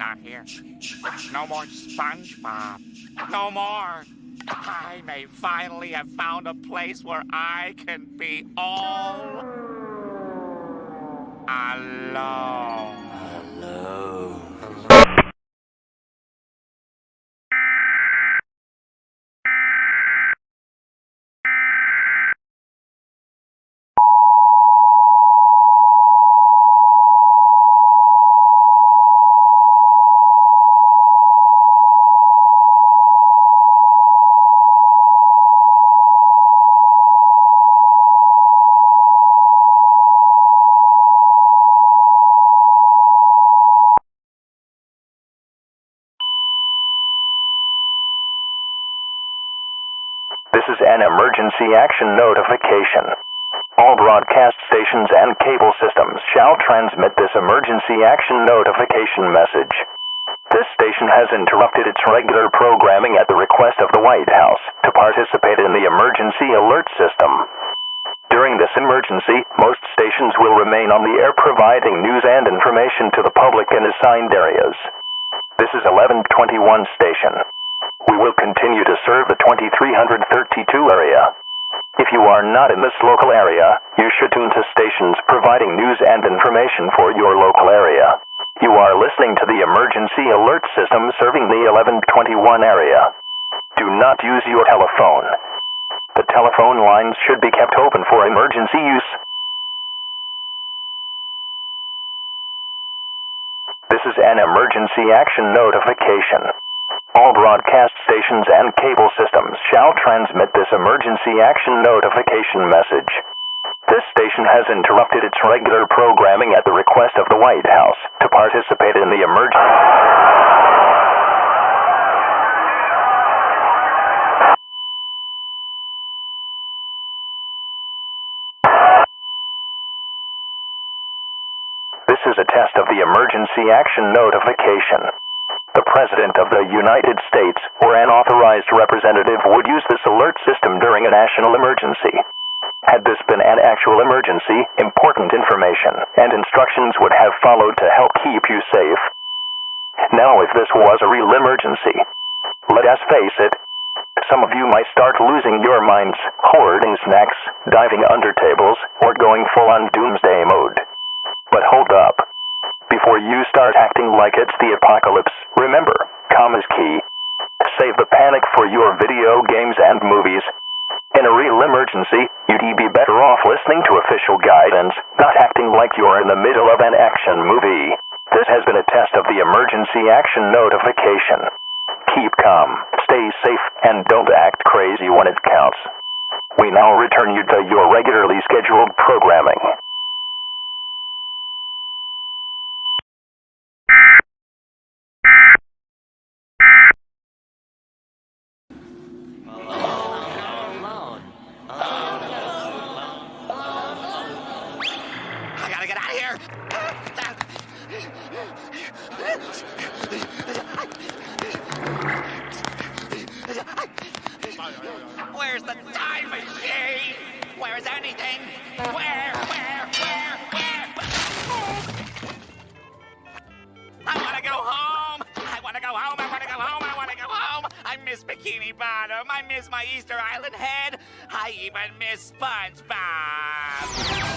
not here. No more SpongeBob. No more. I may finally have found a place where I can be all alone. This is an emergency action notification. All broadcast stations and cable systems shall transmit this emergency action notification message. This station has interrupted its regular programming at the request of the White House to participate in the emergency alert system. During this emergency, most stations will remain on the air providing news and information to the public in assigned areas. This is 1121 station. We will continue to serve the 2332 area. If you are not in this local area, you should tune to stations providing news and information for your local area. You are listening to the emergency alert system serving the 1121 area. Do not use your telephone. The telephone lines should be kept open for emergency use. This is an emergency action notification. All broadcast stations and cable systems shall transmit this emergency action notification message. This station has interrupted its regular programming at the request of the White House to participate in the emergency. This is a test of the emergency action notification. The President of the United States or an authorized representative would use this alert system during a national emergency. Had this been an actual emergency, important information and instructions would have followed to help keep you safe. Now, if this was a real emergency, let us face it, some of you might start losing your minds, hoarding snacks, diving under tables, or going full-on doomsday mode. But hold up. Before you start acting like it's the apocalypse, remember, calm is key. Save the panic for your video games and movies. In a real emergency, you'd be better off listening to official guidance, not acting like you're in the middle of an action movie. This has been a test of the emergency action notification. Keep calm, stay safe, and don't act crazy when it counts. We now return you to your regularly scheduled programming. Where's the time machine? Where is anything? Where? I want to go home. I want to go home. I miss Bikini Bottom. I miss my Easter Island head. I even miss SpongeBob.